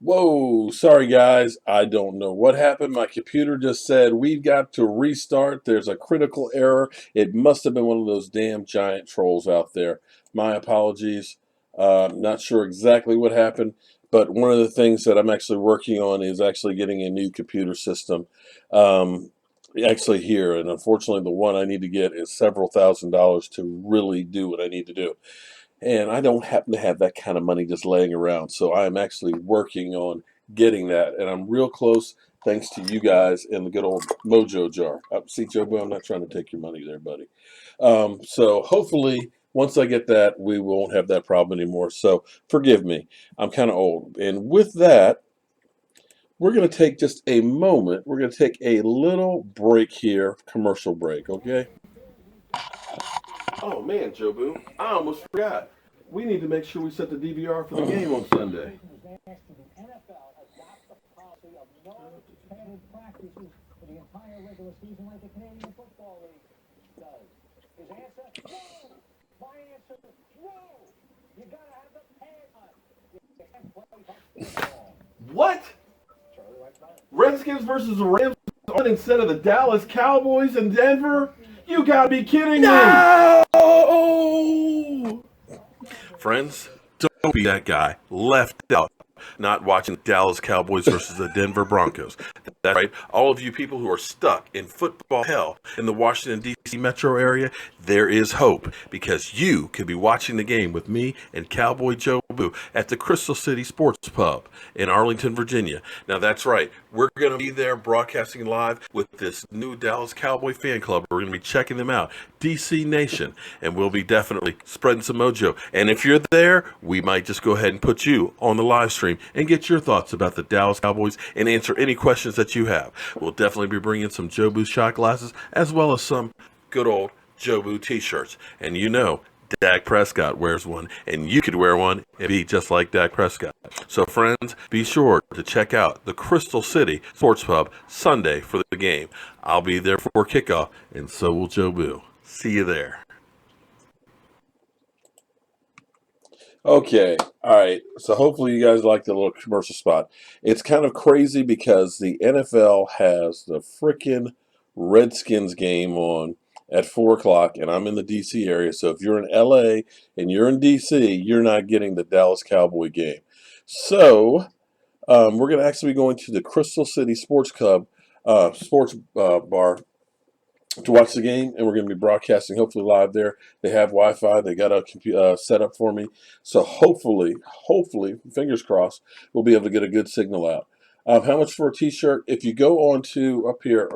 Whoa, sorry guys. I don't know what happened. My computer just said we've got to restart. There's a critical error. It must have been one of those damn giant trolls out there. My apologies. Not sure exactly what happened, but one of the things that I'm actually working on is actually getting a new computer system. Um, Actually here, and unfortunately the one I need to get is several $1,000s to really do what I need to do. And I don't happen to have that kind of money just laying around. So I am actually working on getting that. And I'm real close thanks to you guys in the good old Mojo jar. See, Joe, I'm not trying to take your money there, buddy. So hopefully, once I get that, we won't have that problem anymore. So forgive me. I'm kind of old. And with that, we're going to take just a moment. We're going to take a little break here, commercial break, okay? Oh man, Jobu, I almost forgot. We need to make sure we set the DVR for the game on Sunday. What? Redskins versus the Rams instead of the Dallas Cowboys in Denver? You gotta be kidding me! No! Friends, don't be that guy left out not watching the Dallas Cowboys versus the Denver Broncos. That's right. All of you people who are stuck in football hell in the Washington, D.C. metro area, there is hope because you could be watching the game with me and Cowboy Joe Boo at the Crystal City Sports Pub in Arlington, Virginia. Now, that's right. We're going to be there broadcasting live with this new Dallas Cowboy fan club. We're going to be checking them out, DC Nation, and we'll be definitely spreading some mojo. And if you're there, we might just go ahead and put you on the live stream and get your thoughts about the Dallas Cowboys and answer any questions that you have. We'll definitely be bringing some Jobu shot glasses as well as some good old Jobu t-shirts. And you know, Dak Prescott wears one, and you could wear one and be just like Dak Prescott. So, friends, be sure to check out the Crystal City Sports Pub Sunday for the game. I'll be there for kickoff, and so will Jobu. See you there. Okay, all right. So hopefully you guys like the little commercial spot. It's kind of crazy because the NFL has the freaking Redskins game on at 4 o'clock, and I'm in the DC area. So if you're in LA and you're in DC, you're not getting the Dallas Cowboy game. So we're going to actually be going to the Crystal City Sports Club, sports bar to watch the game, and we're going to be broadcasting hopefully live there. They have Wi-Fi. They got a computer set up for me, so hopefully, fingers crossed, we'll be able to get a good signal out. How much for a T-shirt? If you go on to up here,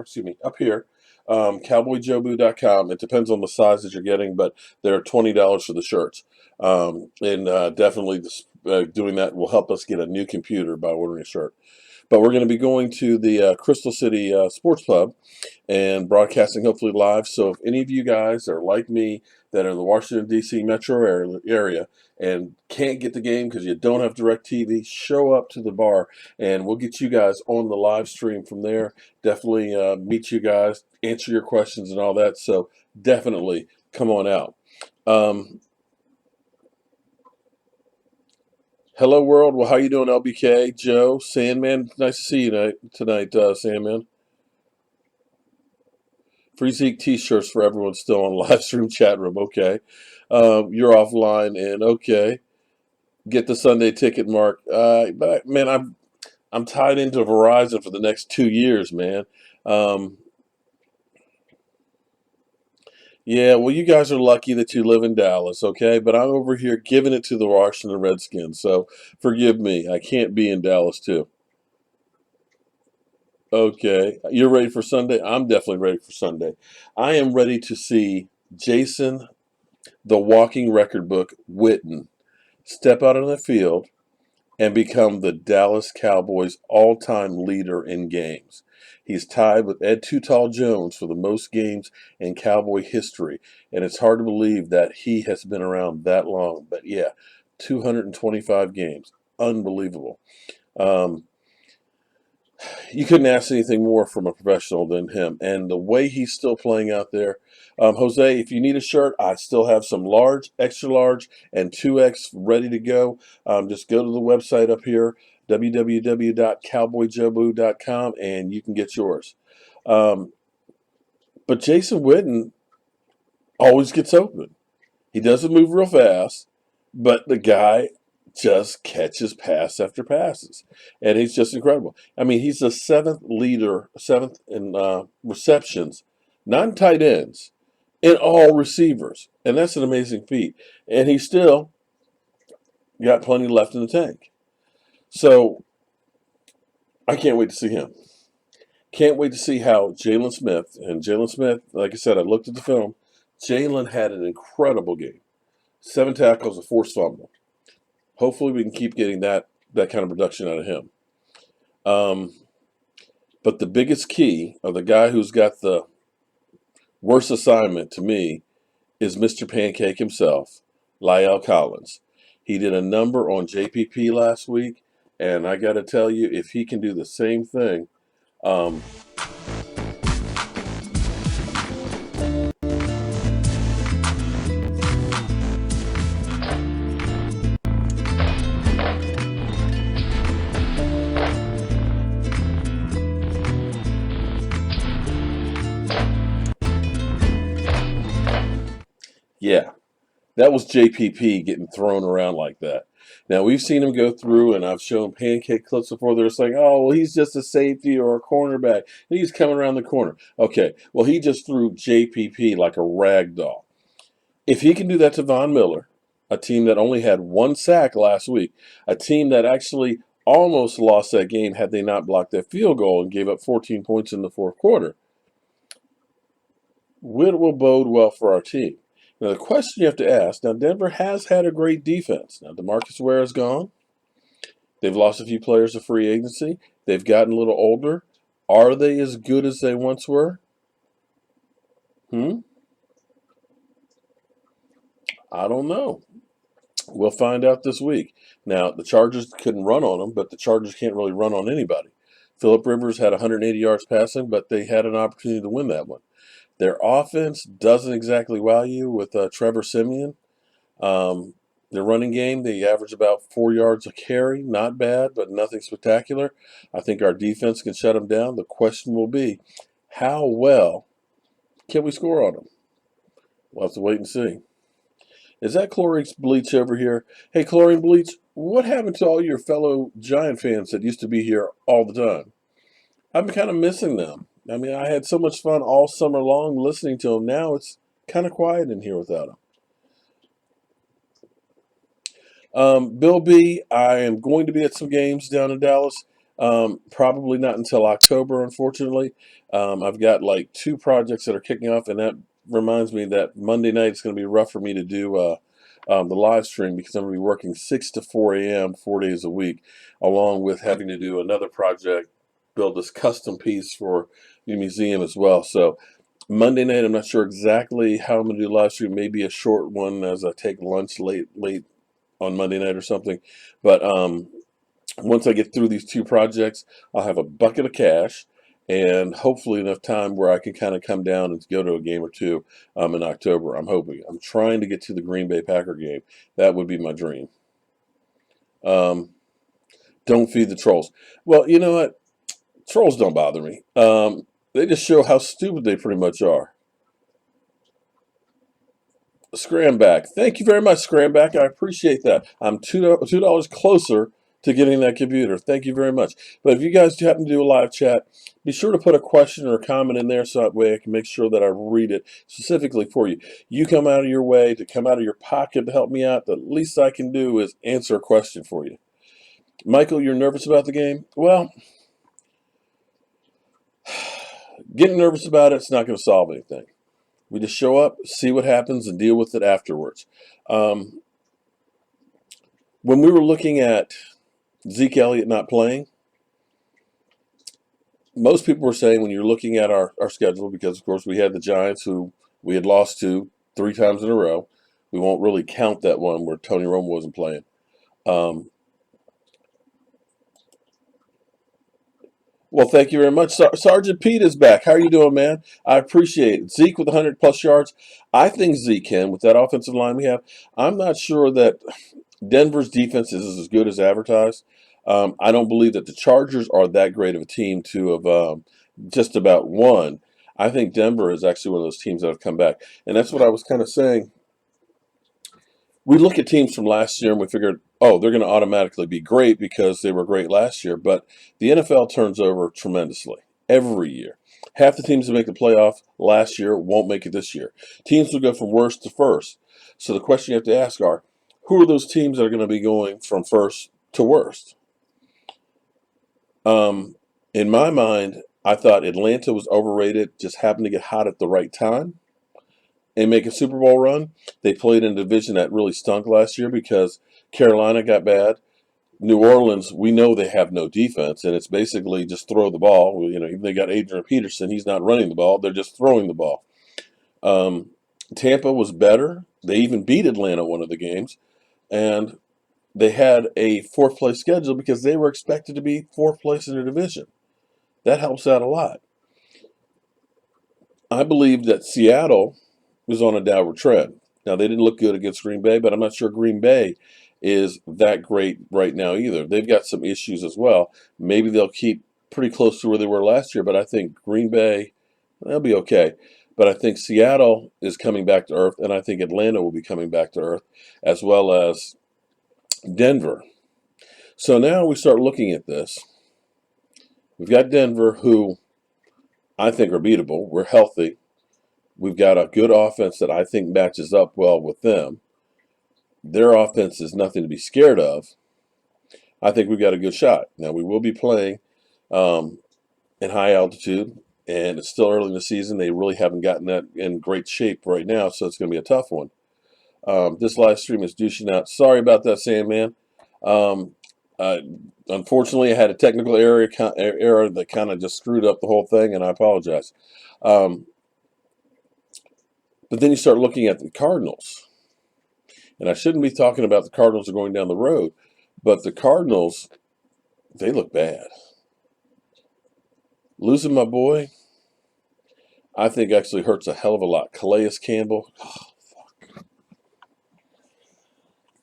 cowboyjobu.com. It depends on the size that you're getting, but they're $20 for the shirts, and definitely doing that will help us get a new computer by ordering a shirt. But we're going to be going to the Crystal City Sports Pub and broadcasting hopefully live. So if any of you guys are like me that are in the Washington, D.C. metro area and can't get the game because you don't have direct TV, show up to the bar and we'll get you guys on the live stream from there. Definitely meet you guys, answer your questions and all that. So definitely come on out. Um, Hello, world. Well, how you doing, LBK, Joe, Sandman? Nice to see you tonight, Sandman. Free Zeke t-shirts for everyone still on live stream chat room. Okay. You're offline and okay. Get the Sunday ticket, Mark. Man, I'm tied into Verizon for the next 2 years, man. Um, yeah, well, you guys are lucky that you live in Dallas, okay? But I'm over here giving it to the Washington Redskins, so forgive me. I can't be in Dallas too. Okay, you're ready for Sunday? I'm definitely ready for Sunday. I am ready to see Jason, the walking record book, Witten, step out on the field and become the Dallas Cowboys' all-time leader in games. He's tied with Ed Too Tall Jones for the most games in Cowboy history, and it's hard to believe that he has been around that long. But yeah, 225 games, unbelievable. Um, You couldn't ask anything more from a professional than him. And the way he's still playing out there, Jose, if you need a shirt, I still have some large, extra large, and 2X ready to go. Just go to the website up here, www.cowboyjobu.com, and you can get yours. Um, but Jason Witten always gets open. He doesn't move real fast, but the guy just catches pass after passes, and he's just incredible. I mean, he's the seventh in receptions, not in tight ends, in all receivers, and that's an amazing feat. And he still got plenty left in the tank. So I can't wait to see him. Can't wait to see how Jalen Smith, like I said, I looked at the film. Jalen had an incredible game. 7 tackles, a forced fumble. Hopefully, we can keep getting that kind of production out of him. But the biggest key, or the guy who's got the worst assignment to me, is Mr. Pancake himself, La'el Collins. He did a number on JPP last week, and I got to tell you, if he can do the same thing, yeah, that was JPP getting thrown around like that. Now, we've seen him go through, and I've shown Pancake clips before. They're just like, oh, well, he's just a safety or a cornerback. He's coming around the corner. Okay, well, he just threw JPP like a rag doll. If he can do that to Von Miller, a team that only had 1 sack last week, a team that actually almost lost that game had they not blocked that field goal and gave up 14 points in the fourth quarter, it will bode well for our team. Now, the question you have to ask, now Denver has had a great defense. Now, Demarcus Ware is gone. They've lost a few players to free agency. They've gotten a little older. Are they as good as they once were? I don't know. We'll find out this week. Now, the Chargers couldn't run on them, but the Chargers can't really run on anybody. Phillip Rivers had 180 yards passing, but they had an opportunity to win that one. Their offense doesn't exactly wow you with Trevor Siemian. Their running game, they average about 4 yards a carry. Not bad, but nothing spectacular. I think our defense can shut them down. The question will be, how well can we score on them? We'll have to wait and see. Is that Chlorine Bleach over here? Hey, Chlorine Bleach, what happened to all your fellow Giant fans that used to be here all the time? I've been kind of missing them. I mean, I had so much fun all summer long listening to them. Now it's kind of quiet in here without them. Bill B, I am going to be at some games down in Dallas. Probably not until October, unfortunately. I've got like 2 projects that are kicking off, and that reminds me that Monday night is going to be rough for me to do the live stream because I'm going to be working 6 to 4 a.m. 4 days a week, along with having to do another project, build this custom piece for the museum as well. So Monday night, I'm not sure exactly how I'm going to do live stream. Maybe a short one as I take lunch late on Monday night or something. But once I get through these 2 projects, I'll have a bucket of cash and hopefully enough time where I can kind of come down and go to a game or 2 in October. I'm hoping. I'm trying to get to the Green Bay Packer game. That would be my dream. Don't feed the trolls. Well, you know what? Trolls don't bother me. They just show how stupid they pretty much are. Scramback. Thank you very much, Scramback. I appreciate that. I'm $2 closer to getting that computer. Thank you very much. But if you guys do happen to do a live chat, be sure to put a question or a comment in there so that way I can make sure that I read it specifically for you. You come out of your way to come out of your pocket to help me out. The least I can do is answer a question for you. Michael, you're nervous about the game? Well, getting nervous about it's not going to solve anything. We just show up, see what happens, and deal with it afterwards. When we were looking at Zeke Elliott not playing, most people were saying when you're looking at our schedule, because of course we had the Giants who we had lost to 3 times in a row. We won't really count that one where Tony Romo wasn't playing. Well, Well, thank you very much. Sergeant Pete is back. How are you doing, man? I appreciate it. Zeke with 100 plus yards. I think Zeke can with that offensive line we have. I'm not sure that Denver's defense is as good as advertised. I don't believe that the Chargers are that great of a team to have just about won. I think Denver is actually one of those teams that have come back. And that's what I was kind of saying. We look at teams from last year and we figured, oh, they're going to automatically be great because they were great last year. But the NFL turns over tremendously every year. Half the teams that make the playoff last year won't make it this year. Teams will go from worst to first. So the question you have to ask are, who are those teams that are going to be going from first to worst? In my mind, I thought Atlanta was overrated, just happened to get hot at the right time and make a Super Bowl run. They played in a division that really stunk last year because Carolina got bad. New Orleans, we know they have no defense, and it's basically just throw the ball. You know, even they got Adrian Peterson, he's not running the ball; they're just throwing the ball. Um, Tampa was better. They even beat Atlanta one of the games, and they had a fourth place schedule because they were expected to be fourth place in their division. That helps out a lot. I believe that Seattle was on a downward trend. Now, they didn't look good against Green Bay, but I'm not sure Green Bay is that great right now either. They've got some issues as well. Maybe they'll keep pretty close to where they were last year, but I think Green Bay, they'll be okay. But I think Seattle is coming back to earth, and I think Atlanta will be coming back to earth, as well as Denver. So now we start looking at this. We've got Denver, who I think are beatable. We're healthy. We've got a good offense that I think matches up well with them. Their offense is nothing to be scared of. I think we've got a good shot. Now, we will be playing in high altitude, and it's still early in the season. They really haven't gotten that in great shape right now, so it's going to be a tough one. This live stream is douching out. Sorry about that, Sandman. Um, Unfortunately, I had a technical error that kind of just screwed up the whole thing, and I apologize. Um, but then you start looking at the Cardinals. And I shouldn't be talking about the Cardinals are going down the road, but the Cardinals, they look bad. Losing my boy, I think actually hurts a hell of a lot. Calais Campbell, oh, fuck.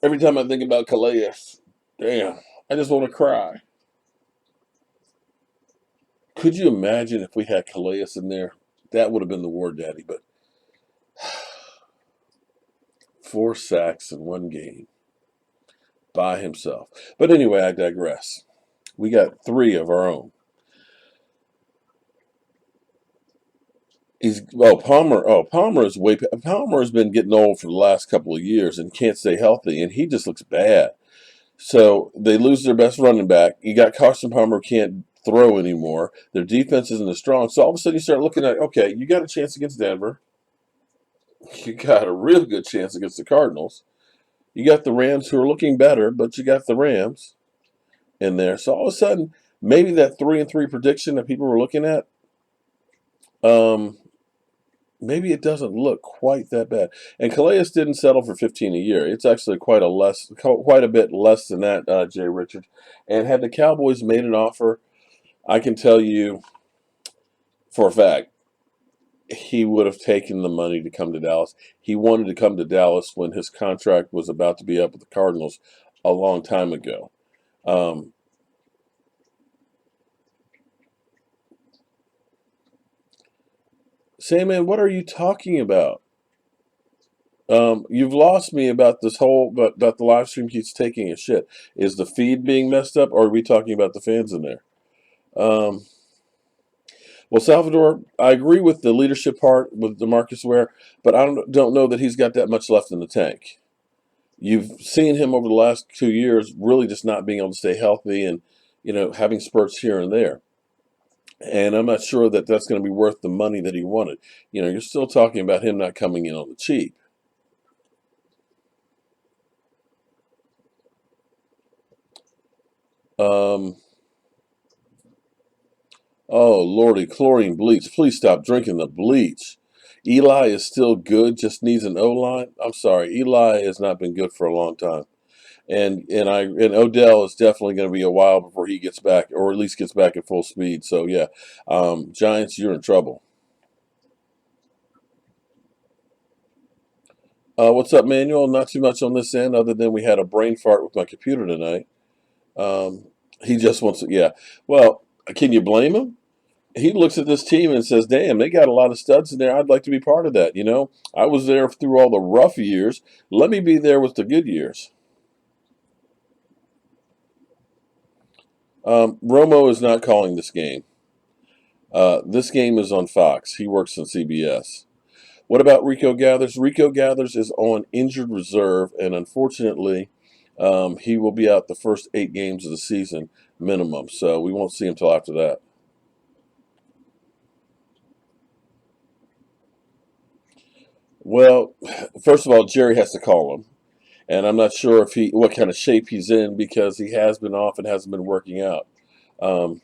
Every time I think about Calais, damn, I just want to cry. Could you imagine if we had Calais in there? That would have been the war daddy, but 4 sacks in one game by himself. But anyway, I digress. We got 3 of our own. Palmer is Palmer has been getting old for the last couple of years and can't stay healthy, and he just looks bad. So they lose their best running back. You got Carson Palmer who can't throw anymore. Their defense isn't as strong. So all of a sudden you start looking at, okay, you got a chance against Denver. You got a real good chance against the Cardinals. You got the Rams who are looking better, but you got the Rams in there. So all of a sudden, maybe that 3-3 prediction that people were looking at, maybe it doesn't look quite that bad. And Calais didn't settle for 15 a year. It's actually quite a bit less than that, Jay Richards. And had the Cowboys made an offer, I can tell you for a fact, he would have taken the money to come to Dallas. He wanted to come to Dallas when his contract was about to be up with the Cardinals a long time ago. Sandman, what are you talking about? You've lost me about this whole, about the live stream keeps taking a shit. Is the feed being messed up, or are we talking about the fans in there? Um, well, Salvador, I agree with the leadership part with Demarcus Ware, but I don't know that he's got that much left in the tank. You've seen him over the last 2 years really just not being able to stay healthy and, having spurts here and there. And I'm not sure that that's going to be worth the money that he wanted. You're still talking about him not coming in on the cheap. Oh, Lordy, chlorine bleach. Please stop drinking the bleach. Eli is still good, just needs an O-line. I'm sorry, Eli has not been good for a long time. And Odell is definitely going to be a while before he gets back, or at least gets back at full speed. So yeah, Giants, you're in trouble. What's up, Manuel? Not too much on this end, other than we had a brain fart with my computer tonight. Um, he just wants to, yeah. Well, can you blame him? He looks at this team and says, "Damn, they got a lot of studs in there. I'd like to be part of that." I was there through all the rough years. Let me be there with the good years. Romo is not calling this game. This game is on Fox. He works on CBS. What about Rico Gathers? Rico Gathers is on injured reserve, and unfortunately, he will be out the first 8 games of the season minimum. So we won't see him till after that. Well, first of all, Jerry has to call him, and I'm not sure if what kind of shape he's in because he has been off and hasn't been working out. Um,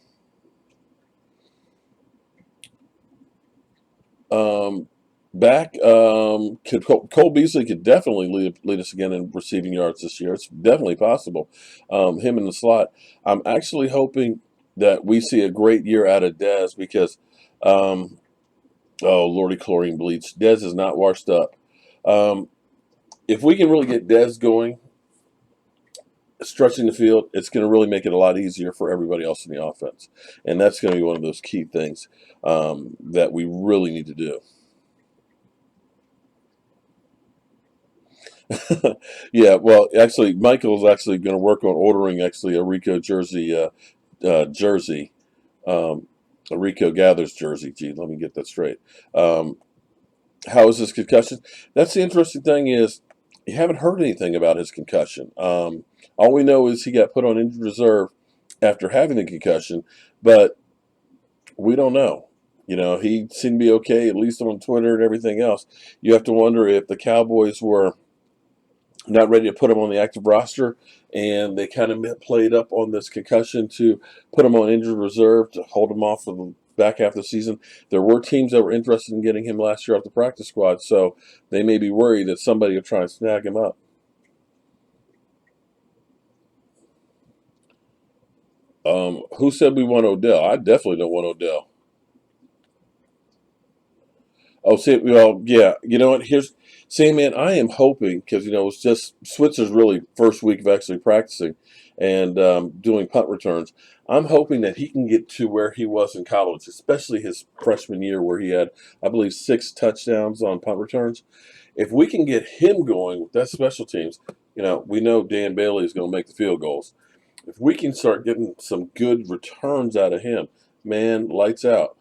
um, Back, Cole Beasley could definitely lead us again in receiving yards this year. It's definitely possible. Him in the slot. I'm actually hoping that we see a great year out of Dez because, um, oh lordy, chlorine bleach. Dez is not washed up. Um, if we can really get Dez going, stretching the field, it's going to really make it a lot easier for everybody else in the offense, and that's going to be one of those key things that we really need to do. Yeah, well, actually, Michael's actually going to work on ordering actually a Rico jersey, um, a Rico Gathers jersey. Gee, let me get that straight. Um, how is his concussion? That's the interesting thing is you haven't heard anything about his concussion. All we know is he got put on injured reserve after having the concussion, but we don't know. He seemed to be okay, at least on Twitter and everything else. You have to wonder if the Cowboys were not ready to put him on the active roster, and they kind of played up on this concussion to put him on injured reserve to hold him off for the back half of the season. There were teams that were interested in getting him last year off the practice squad, so they may be worried that somebody will try and snag him up. Who said we want Odell? I definitely don't want Odell. Oh, see, well, yeah. You know what? See, man, I am hoping because it's just Switzer's really first week of actually practicing and doing punt returns. I'm hoping that he can get to where he was in college, especially his freshman year, where he had, I believe, 6 touchdowns on punt returns. If we can get him going with that special teams, we know Dan Bailey is going to make the field goals. If we can start getting some good returns out of him, man, lights out.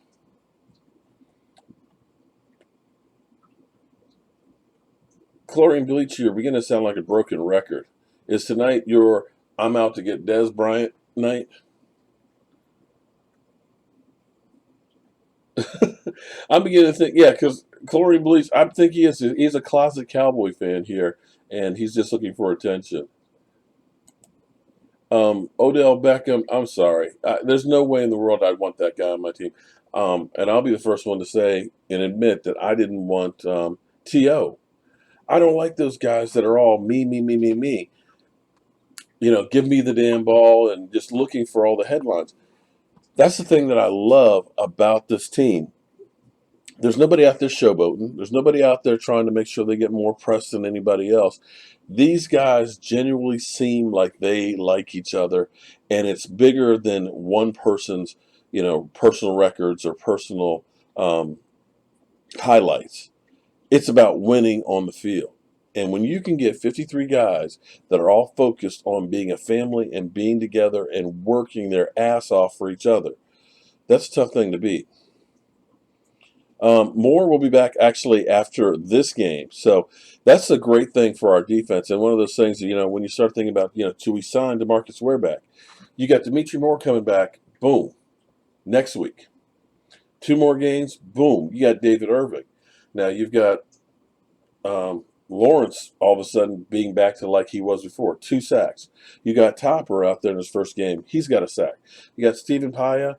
Chlorine bleach, you're beginning to sound like a broken record. Is tonight your I'm out to get Des Bryant night? I'm beginning to think, yeah, because Chlorine bleach, I think he's a closet Cowboy fan here, and he's just looking for attention. Odell Beckham, I'm sorry. There's no way in the world I'd want that guy on my team. And I'll be the first one to say and admit that I didn't want T.O. I don't like those guys that are all me, me, me, me, me. Give me the damn ball and just looking for all the headlines. That's the thing that I love about this team. There's nobody out there showboating. There's nobody out there trying to make sure they get more press than anybody else. These guys genuinely seem like they like each other, and it's bigger than one person's, personal records or personal um, highlights. It's about winning on the field. And when you can get 53 guys that are all focused on being a family and being together and working their ass off for each other, that's a tough thing to beat. Moore will be back actually after this game. So that's a great thing for our defense. And one of those things, when you start thinking about, do we sign Demarcus Ware back? You got Dimitri Moore coming back, boom, next week. 2 more games, boom, you got David Irving. Now you've got Lawrence all of a sudden being back to like he was before, 2 sacks. You got Topper out there in his first game. He's got a sack. You got Stephen Paya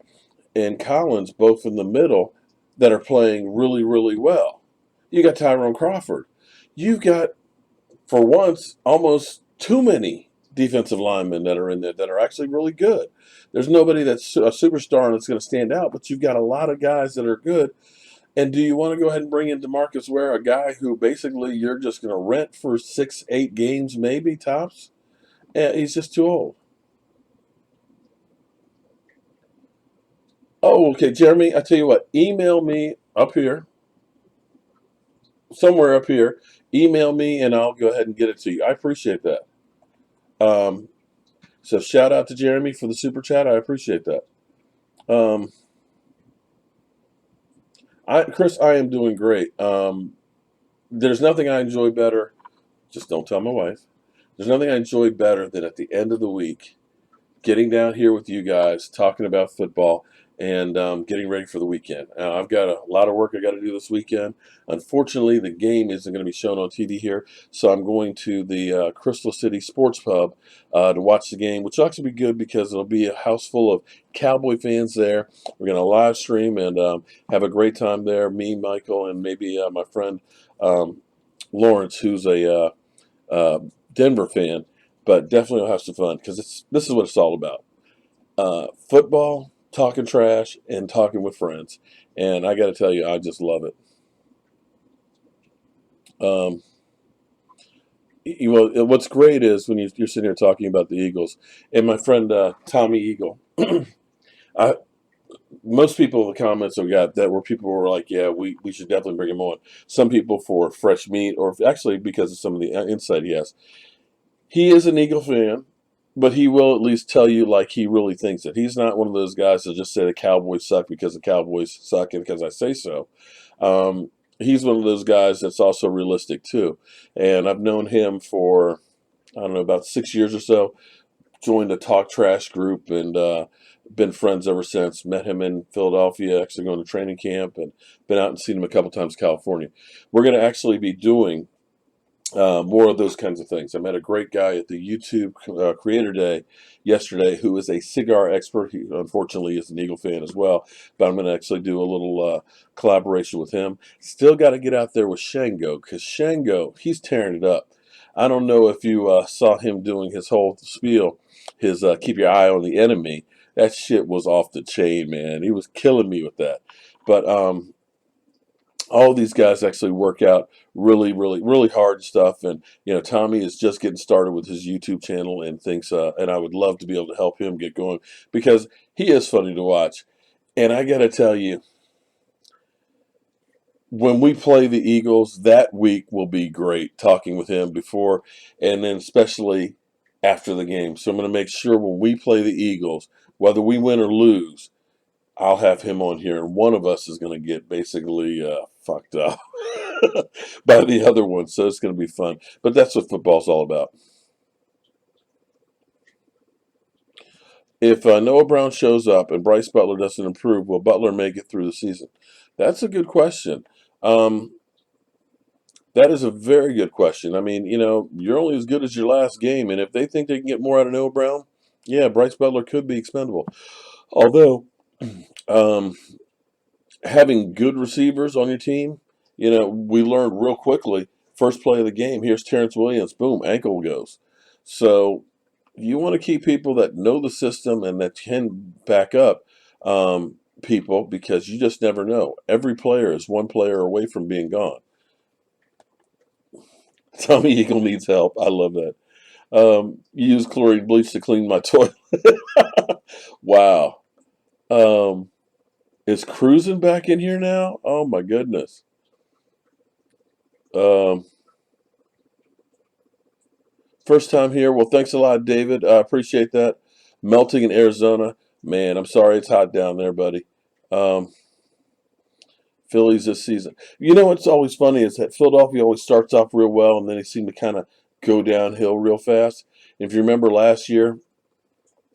and Collins both in the middle that are playing really, really well. You got Tyrone Crawford. You've got, for once, almost too many defensive linemen that are in there that are actually really good. There's nobody that's a superstar and that's going to stand out, but you've got a lot of guys that are good. And do you want to go ahead and bring in Demarcus Ware, a guy who basically you're just going to rent for 6, 8 games, maybe tops? He's just too old. Oh, okay, Jeremy. I tell you what. Email me up here, somewhere up here. Email me, and I'll go ahead and get it to you. I appreciate that. Um, so shout out to Jeremy for the super chat. I appreciate that. Um, Chris, I am doing great. There's nothing I enjoy better. Just don't tell my wife. There's nothing I enjoy better than at the end of the week getting down here with you guys, talking about football, and getting ready for the weekend. I've got a lot of work I got to do this weekend. Unfortunately, the game isn't going to be shown on TV here, so I'm going to the Crystal City Sports Pub to watch the game, which will actually be good because it'll be a house full of Cowboy fans there. We're going to live stream and have a great time there. Me, Michael, and maybe my friend um, Lawrence, who's a uh, Denver fan, but definitely will have some fun because this is what it's all about: football, talking trash, and talking with friends. And I got to tell you, I just love it. Um, what's great is when you're sitting here talking about the Eagles, and my friend Tommy Eagle. I, Most people, the comments I got that were people were like, "Yeah, we should definitely bring him on." Some people for fresh meat, or actually because of some of the insight he has. He is an Eagle fan, but he will at least tell you like he really thinks it. He's not one of those guys that just say the Cowboys suck because the Cowboys suck and because I say so. He's one of those guys that's also realistic too. And I've known him for, I don't know, about 6 years or so. Joined a talk trash group and been friends ever since. Met him in Philadelphia, actually going to training camp, and been out and seen him a couple times in California. We're going to actually be doing more of those kinds of things. I met a great guy at the YouTube Creator Day yesterday who is a cigar expert. He unfortunately is an Eagle fan as well, but I'm going to actually do a little collaboration with him. Still got to get out there with Shango because Shango, he's tearing it up. I don't know if you saw him doing his whole spiel, his keep your eye on the enemy. That shit was off the chain, man. He was killing me with that. But all these guys actually work out really, really, really hard stuff. And Tommy is just getting started with his YouTube channel and thinks, and I would love to be able to help him get going because he is funny to watch. And I got to tell you, when we play the Eagles, that week will be great talking with him before and then especially after the game. So I'm going to make sure when we play the Eagles, whether we win or lose, I'll have him on here, and one of us is going to get basically fucked up by the other one. So it's going to be fun. But that's what football's all about. If Noah Brown shows up and Bryce Butler doesn't improve, will Butler make it through the season? That's a good question. Um, that is a very good question. I mean, you're only as good as your last game, and if they think they can get more out of Noah Brown, yeah, Bryce Butler could be expendable. Although, um, having good receivers on your team, we learned real quickly. First play of the game, here's Terrence Williams. Boom, ankle goes. So you want to keep people that know the system and that can back up people because you just never know. Every player is one player away from being gone. Tommy Eagle needs help. I love that. Use chlorine bleach to clean my toilet. Wow. Um, is Cruising back in here now? Oh my goodness. Um, First time here. Well, thanks a lot, David. I appreciate that. Melting in Arizona. Man, I'm sorry it's hot down there, buddy. Um, Phillies this season. What's always funny is that Philadelphia always starts off real well, and then they seem to kind of go downhill real fast. If you remember last year,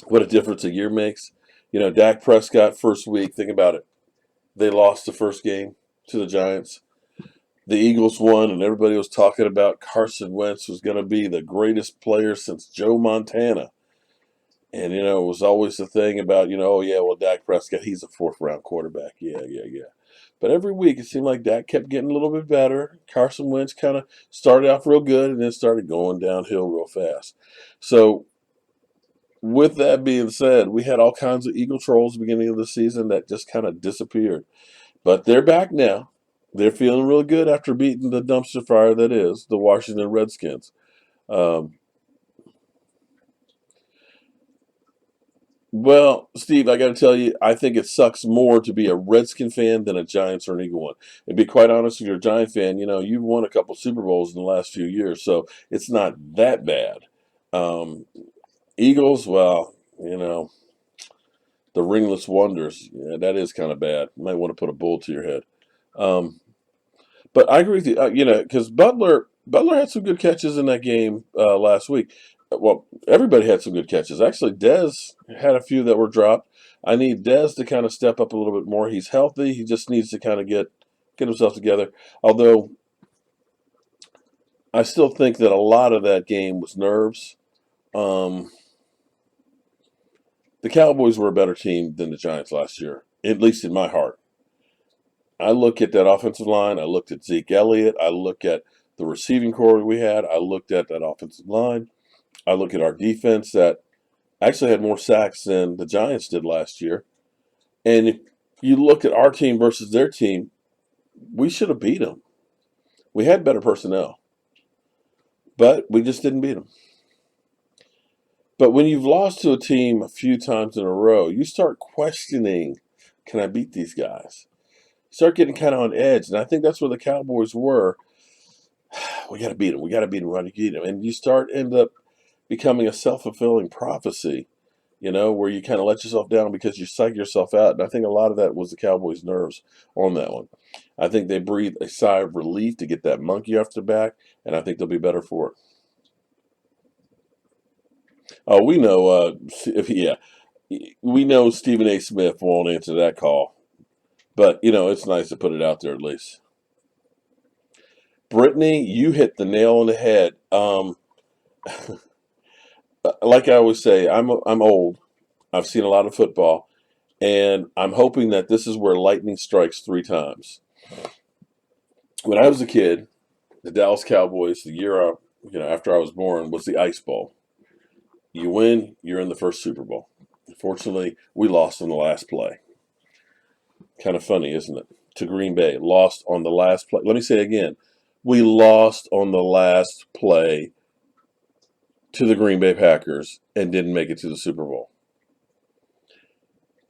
what a difference a year makes. Dak Prescott first week. Think about it. They lost the first game to the Giants. The Eagles won, and everybody was talking about Carson Wentz was going to be the greatest player since Joe Montana. And, it was always the thing about, oh, yeah, well, Dak Prescott, he's a fourth-round quarterback. Yeah, yeah, yeah. But every week it seemed like Dak kept getting a little bit better. Carson Wentz kind of started off real good and then started going downhill real fast. So with that being said, we had all kinds of Eagle trolls at the beginning of the season that just kind of disappeared. But they're back now. They're feeling real good after beating the dumpster fire that is the Washington Redskins. Um, well, Steve, I got to tell you, I think it sucks more to be a Redskin fan than a Giants or an Eagle one. And be quite honest, if you're a Giant fan, you've won a couple Super Bowls in the last few years, so it's not that bad. Um, Eagles, well, the ringless wonders, yeah, that is kind of bad. You might want to put a bull to your head. Um, But I agree with you. Because Butler had some good catches in that game last week. Well, everybody had some good catches. Actually, Dez had a few that were dropped. I need Dez to kind of step up a little bit more. He's healthy. He just needs to kind of get himself together. Although I still think that a lot of that game was nerves. Um, the Cowboys were a better team than the Giants last year, at least in my heart. I look at that offensive line. I looked at Zeke Elliott. I look at the receiving core we had. I looked at that offensive line. I look at our defense that actually had more sacks than the Giants did last year. And if you look at our team versus their team, we should have beat them. We had better personnel, but we just didn't beat them. But when you've lost to a team a few times in a row, you start questioning, can I beat these guys? Start getting kind of on edge. And I think that's where the Cowboys were. We got to beat them. We got to beat them. We got to beat them. And you end up becoming a self-fulfilling prophecy, where you kind of let yourself down because you psych yourself out. And I think a lot of that was the Cowboys' nerves on that one. I think they breathed a sigh of relief to get that monkey off their back, and I think they'll be better for it. Oh, we know, yeah, we know Stephen A. Smith won't answer that call. But, it's nice to put it out there at least. Brittany, you hit the nail on the head. Like I always say, I'm old. I've seen a lot of football, and I'm hoping that this is where lightning strikes 3 times. When I was a kid, the Dallas Cowboys, the year after I was born, was the Ice Bowl. You win, you're in the first Super Bowl. Unfortunately, we lost on the last play. Kind of funny, isn't it? To Green Bay, lost on the last play. Let me say it again. We lost on the last play to the Green Bay Packers and didn't make it to the Super Bowl.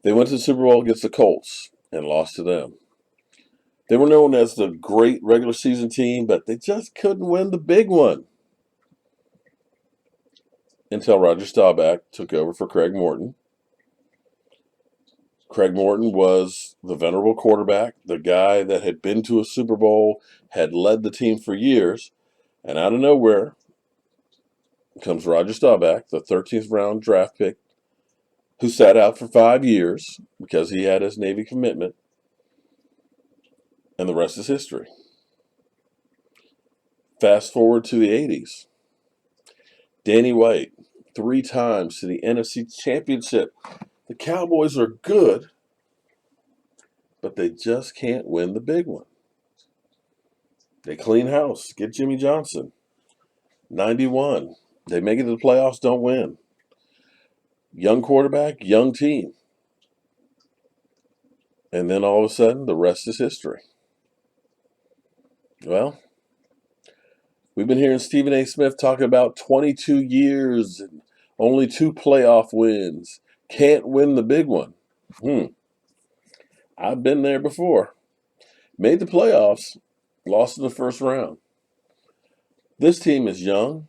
They went to the Super Bowl against the Colts and lost to them. They were known as the great regular season team, but they just couldn't win the big one until Roger Staubach took over for Craig Morton. Craig Morton was the venerable quarterback, the guy that had been to a Super Bowl, had led the team for years, and out of nowhere comes Roger Staubach, the 13th round draft pick, who sat out for 5 years because he had his Navy commitment, and the rest is history. Fast forward to the 80s. Danny White, 3 times to the NFC Championship. The Cowboys are good, but they just can't win the big one. They clean house, get Jimmy Johnson. 91. They make it to the playoffs, don't win. Young quarterback, young team. And then all of a sudden, the rest is history. Well, we've been hearing Stephen A. Smith talk about 22 years and only 2 playoff wins. Can't win the big one. I've been there before. Made the playoffs, lost in the first round. This team is young.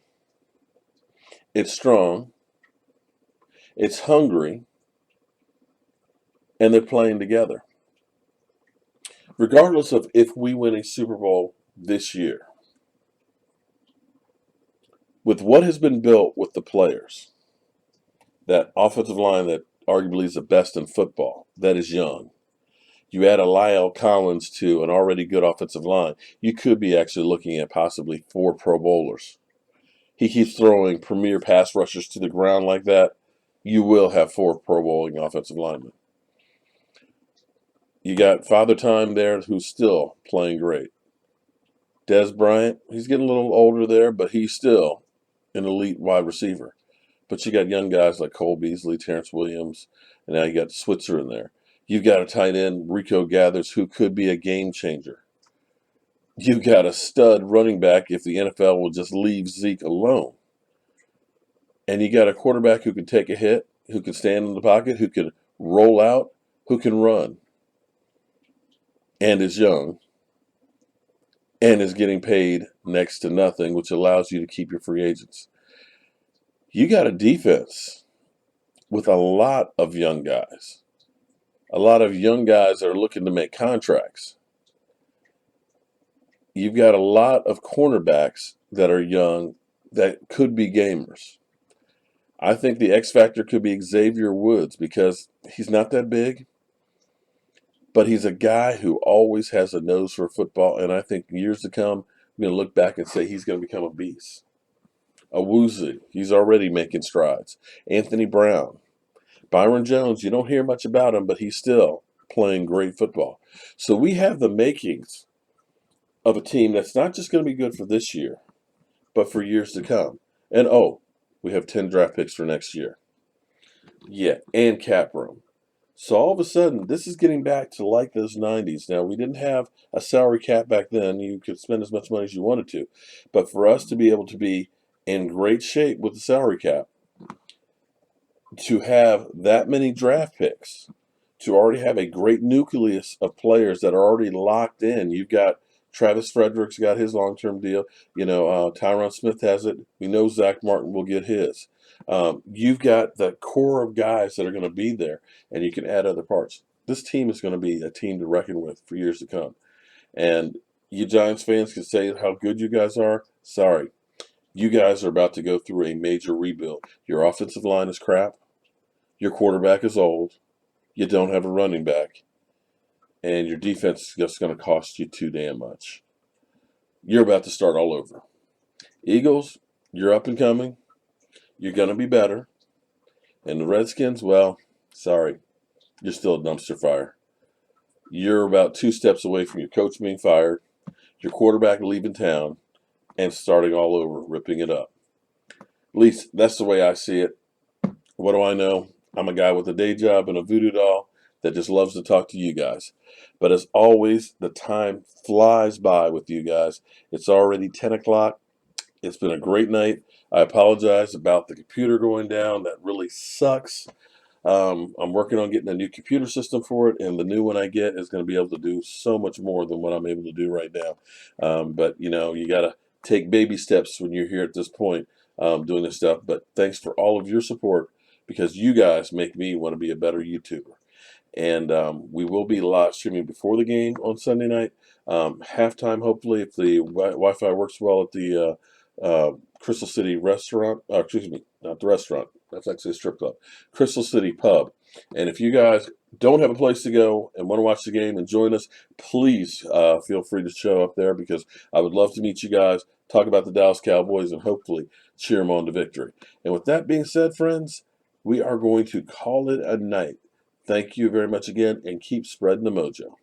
It's strong. It's hungry. And they're playing together. Regardless of if we win a Super Bowl this year, with what has been built with the players, that offensive line that arguably is the best in football, that is young. You add a Lyle Collins to an already good offensive line, you could be actually looking at possibly 4 Pro Bowlers. He keeps throwing premier pass rushers to the ground like that, you will have 4 Pro Bowling offensive linemen. You got Father Time there who's still playing great. Des Bryant, he's getting a little older there, but he's still an elite wide receiver. But you got young guys like Cole Beasley, Terrence Williams, and now you got Switzer in there. You've got a tight end, Rico Gathers, who could be a game changer. You've got a stud running back if the NFL will just leave Zeke alone. And you got a quarterback who can take a hit, who can stand in the pocket, who can roll out, who can run, and is young, and is getting paid next to nothing, which allows you to keep your free agents. You got a defense with a lot of young guys. A lot of young guys that are looking to make contracts. You've got a lot of cornerbacks that are young that could be gamers. I think the X factor could be Xavier Woods because he's not that big, but he's a guy who always has a nose for football, and I think years to come, I'm going to look back and say he's going to become a beast. Awuzie, he's already making strides. Anthony Brown. Byron Jones, you don't hear much about him, but he's still playing great football. So we have the makings of a team that's not just going to be good for this year, but for years to come. And we have 10 draft picks for next year. Yeah, and cap room. So all of a sudden, this is getting back to like those 90s. Now, we didn't have a salary cap back then. You could spend as much money as you wanted to. But for us to be able to be in great shape with the salary cap, to have that many draft picks, to already have a great nucleus of players that are already locked in. You've got Travis Frederick's got his long-term deal. Tyron Smith has it. We know Zach Martin will get his. You've got the core of guys that are going to be there, and you can add other parts. This team is going to be a team to reckon with for years to come. And you Giants fans can say how good you guys are. Sorry. You guys are about to go through a major rebuild. Your offensive line is crap. Your quarterback is old. You don't have a running back. And your defense is just going to cost you too damn much. You're about to start all over. Eagles, you're up and coming. You're going to be better. And the Redskins, well, sorry. You're still a dumpster fire. You're about 2 steps away from your coach being fired, your quarterback leaving town, and starting all over, ripping it up. At least that's the way I see it. What do I know? I'm a guy with a day job and a voodoo doll that just loves to talk to you guys. But as always, the time flies by with you guys. It's already 10 o'clock. It's been a great night. I apologize about the computer going down. That really sucks. I'm working on getting a new computer system for it, and the new one I get is going to be able to do so much more than what I'm able to do right now. But, you got to take baby steps when you're here at this point doing this stuff. But thanks for all of your support because you guys make me want to be a better YouTuber. And we will be live streaming before the game on Sunday night. Halftime, hopefully, if the Wi-Fi works well at the Crystal City restaurant. Excuse me, not the restaurant. That's actually a strip club. Crystal City Pub. And if you guys don't have a place to go and want to watch the game and join us, please feel free to show up there because I would love to meet you guys, talk about the Dallas Cowboys, and hopefully cheer them on to victory. And with that being said, friends, we are going to call it a night. Thank you very much again, and keep spreading the mojo.